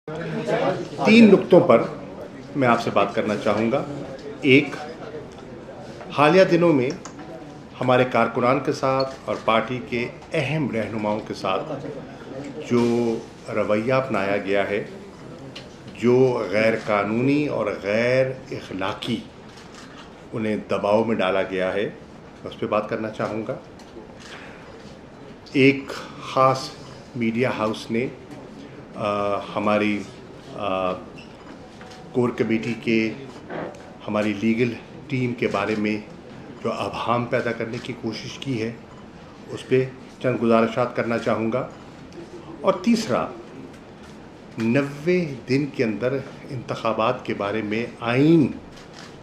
तीन नुक्तों पर मैं आपसे बात करना चाहूँगा। एक, हालिया दिनों में हमारे कारकुनान के साथ और पार्टी के अहम रहनुमाओं के साथ जो रवैया अपनाया गया है, जो गैर कानूनी और गैर इखलाकी उन्हें दबाव में डाला गया है, उस पर बात करना चाहूँगा। एक ख़ास मीडिया हाउस ने हमारी कोर कमेटी के हमारी लीगल टीम के बारे में जो अभाम पैदा करने की कोशिश की है, उस पर चंद गुजारिशात करना चाहूँगा। और तीसरा, 90 दिन के अंदर इंतखाबात के बारे में आइन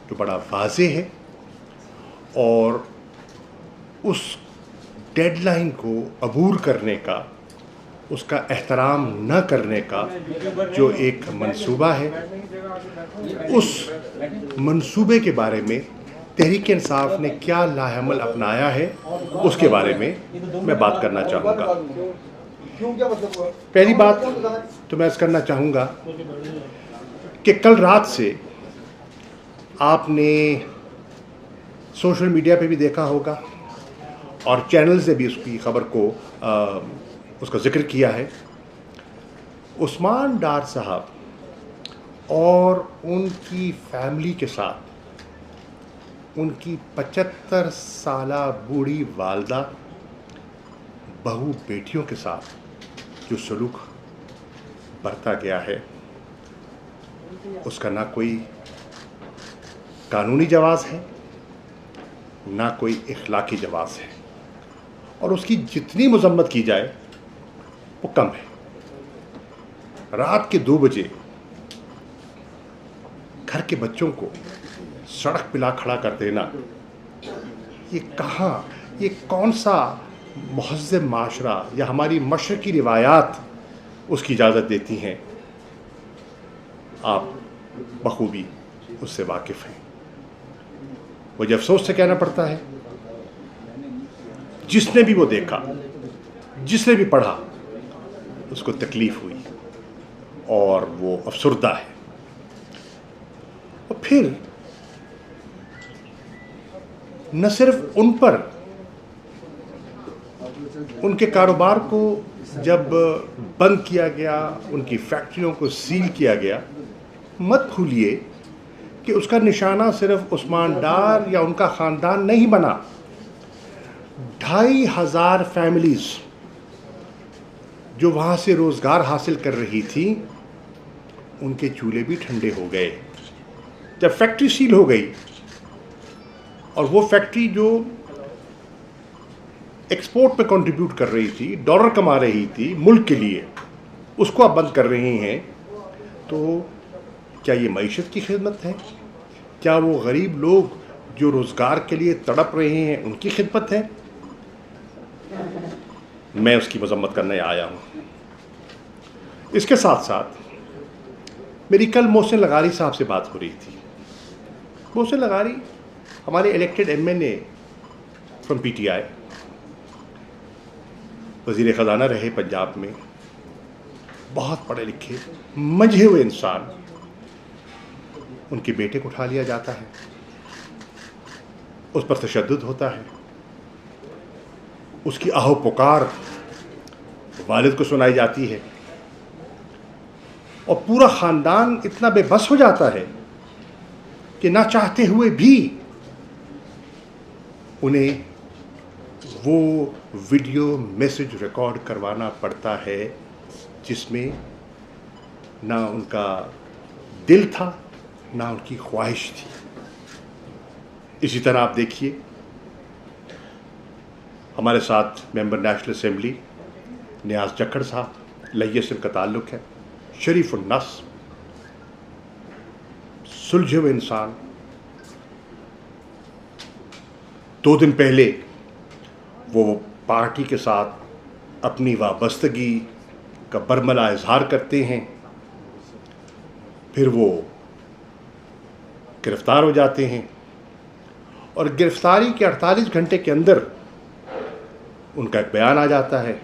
जो बड़ा वाज़े है और उस डेडलाइन को अबूर करने का, उसका एहतराम न करने का जो एक मंसूबा है, उस मंसूबे के बारे में तहरीक इंसाफ ने क्या लाहमल अपनाया है, उसके बारे में मैं बात करना चाहूँगा। पहली बात तो मैं करना चाहूँगा कि कल रात से आपने सोशल मीडिया पे भी देखा होगा और चैनल से भी उसकी खबर को उसका जिक्र किया है। उस्मान डार साहब और उनकी फैमिली के साथ उनकी 75 साला बूढ़ी वालदा, बहू बेटियों के साथ जो सलूक बरता गया है, उसका ना कोई कानूनी जवाब है, ना कोई इखलाकी जवाब है, और उसकी जितनी मजम्मत की जाए वो कम है। रात के 2 बजे घर के बच्चों को सड़क पिला खड़ा कर देना, ये कहाँ, ये कौन सा महज़्ज़ब माशरा या हमारी मशरकी रिवायात उसकी इजाज़त देती हैं? आप बखूबी उससे वाकिफ़ हैं। मुझे अफसोस से कहना पड़ता है, जिसने भी वो देखा, जिसने भी पढ़ा, उसको तकलीफ़ हुई और वो अफसुर्दा है। और फिर न सिर्फ उन पर, उनके कारोबार को जब बंद किया गया, उनकी फैक्ट्रियों को सील किया गया, मत भूलिए कि उसका निशाना सिर्फ उस्मान डार या उनका ख़ानदान नहीं बना। 2500 फैमिलीज़ जो वहाँ से रोज़गार हासिल कर रही थी, उनके चूल्हे भी ठंडे हो गए जब फैक्ट्री सील हो गई। और वो फैक्ट्री जो एक्सपोर्ट पे कंट्रीब्यूट कर रही थी, डॉलर कमा रही थी मुल्क के लिए, उसको आप बंद कर रहे हैं। तो क्या ये मईशत की खिदमत है? क्या वो गरीब लोग जो रोज़गार के लिए तड़प रहे हैं, उनकी खिदमत है? मैं उसकी मजम्मत करने आया हूँ। इसके साथ साथ मेरी कल मोहसिन लगारी साहब से बात हो रही थी। मोहसिन लगारी हमारे इलेक्टेड MNA फ्रॉम PTI, वज़ीर ख़जाना रहे पंजाब में, बहुत पढ़े लिखे मंझे हुए इंसान। उनके बेटे को उठा लिया जाता है, उस पर तशद्दुद होता है, उसकी आहो पुकार वालिद को सुनाई जाती है, और पूरा ख़ानदान इतना बेबस हो जाता है कि ना चाहते हुए भी उन्हें वो वीडियो मैसेज रिकॉर्ड करवाना पड़ता है जिसमें ना उनका दिल था, ना उनकी ख्वाहिश थी। इसी तरह आप देखिए, हमारे साथ मेंबर नेशनल असेंबली नियाज़ जक्खड़ साहब, लहिए से उनका ताल्लुक़ है, शरीफुन नस, सुलझे हुए इंसान। 2 दिन पहले वो पार्टी के साथ अपनी वाबस्तगी का बरमला इजहार करते हैं, फिर वो गिरफ़्तार हो जाते हैं, और गिरफ़्तारी के 48 घंटे के अंदर उनका एक बयान आ जाता है,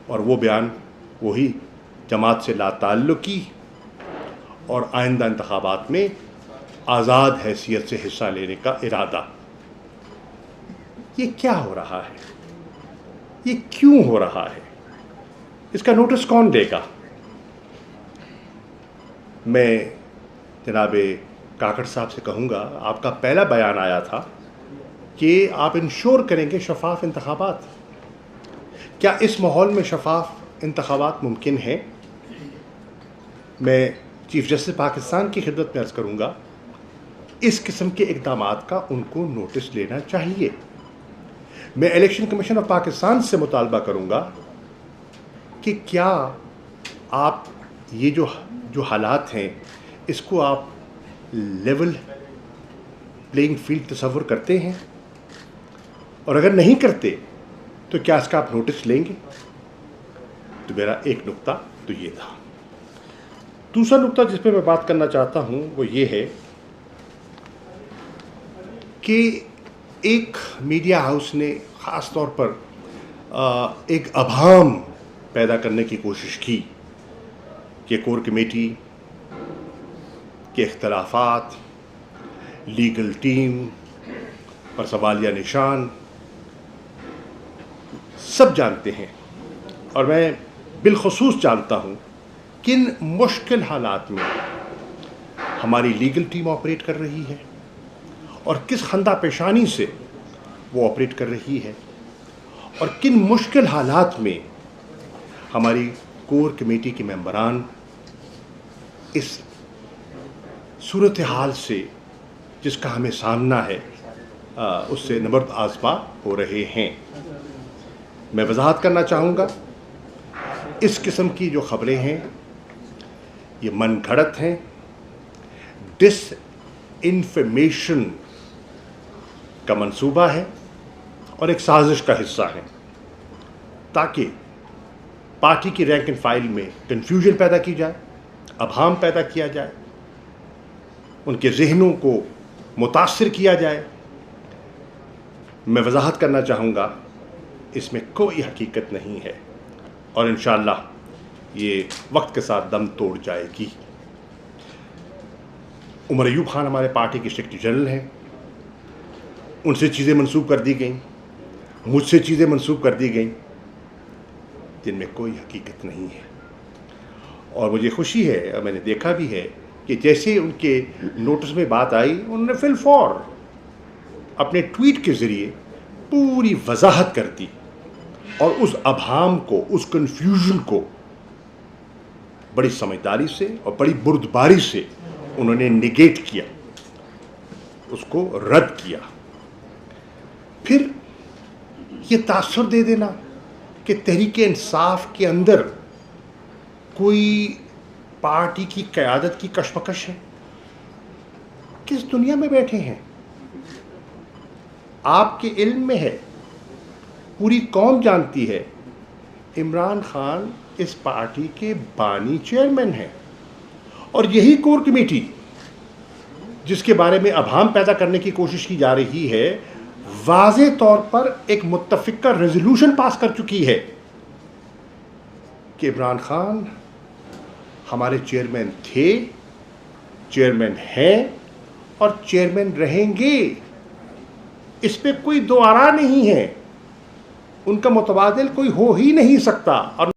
और वो बयान वही जमात से लाताल्लुकी और आइंदा इंतखाबात में आज़ाद हैसियत से हिस्सा लेने का इरादा। ये क्या हो रहा है? ये क्यों हो रहा है? इसका नोटिस कौन देगा? मैं जनाब काकड़ साहब से कहूँगा, आपका पहला बयान आया था कि आप इंश्योर करेंगे शफाफ इंतखाबात। क्या इस माहौल में शफाफ इंतखाबात मुमकिन है? मैं चीफ जस्टिस पाकिस्तान की खिदमत में अर्ज़ करूँगा, इस किस्म के इक़दामात का उनको नोटिस लेना चाहिए। मैं इलेक्शन कमीशन ऑफ पाकिस्तान से मुतालबा करूँगा कि क्या आप ये जो हालात हैं इसको आप लेवल प्लेइंग फील्ड तस्वुर करते हैं, और अगर नहीं करते तो क्या इसका आप नोटिस लेंगे? तो मेरा एक नुक्ता तो ये था। दूसरा नुक्ता जिस पे मैं बात करना चाहता हूँ वो ये है कि एक मीडिया हाउस ने ख़ास तौर पर एक अभाम पैदा करने की कोशिश की कि कोर कमेटी के इख्तलाफात, लीगल टीम पर सवालिया निशान सब जानते हैं, और मैं बिलखुसूस जानता हूँ किन मुश्किल हालात में हमारी लीगल टीम ऑपरेट कर रही है और किस खंदा पेशानी से वो ऑपरेट कर रही है, और किन मुश्किल हालात में हमारी कोर कमेटी के मेंबरान इस सूरत हाल से जिसका हमें सामना है उससे नबर्द आज़मा हो रहे हैं। मैं वजाहत करना चाहूँगा, इस किस्म की जो ख़बरें हैं ये मन घड़त हैं, डिस इन्फॉर्मेशन का मंसूबा है और एक साजिश का हिस्सा है ताकि पार्टी की रैंक एंड फाइल में कन्फ्यूजन पैदा की जाए, अभाम पैदा किया जाए, उनके जहनों को मुतासिर किया जाए। मैं वजाहत करना चाहूँगा, इसमें कोई हकीकत नहीं है और इंशाअल्लाह ये वक्त के साथ दम तोड़ जाएगी। उमर अयूब खान हमारे पार्टी के सेक्रेटरी जनरल हैं, उनसे चीज़ें मंसूब कर दी गई, मुझसे चीज़ें मंसूब कर दी गई जिनमें कोई हकीकत नहीं है। और मुझे खुशी है, और मैंने देखा भी है कि जैसे उनके नोटिस में बात आई, उन्होंने फिल फौर अपने ट्वीट के ज़रिए पूरी वजाहत कर दी और उस अभाम को, उस कन्फ्यूजन को बड़ी समझदारी से और बड़ी बुर्दबारी से उन्होंने निगेट किया, उसको रद्द किया। फिर ये तासुर दे देना कि तहरीक इंसाफ के अंदर कोई पार्टी की क़यादत की कशमकश है। किस दुनिया में बैठे हैं? आपके इल्म में है, पूरी कौम जानती है, इमरान खान इस पार्टी के बानी चेयरमैन हैं, और यही कोर कमेटी जिसके बारे में अभाम पैदा करने की कोशिश की जा रही है, वाज़े तौर पर एक मुत्तफ़िका रेजोल्यूशन पास कर चुकी है कि इमरान खान हमारे चेयरमैन थे, चेयरमैन हैं और चेयरमैन रहेंगे। इस पे कोई दो आरा नहीं है, उनका मुतबादिल कोई हो ही नहीं सकता। और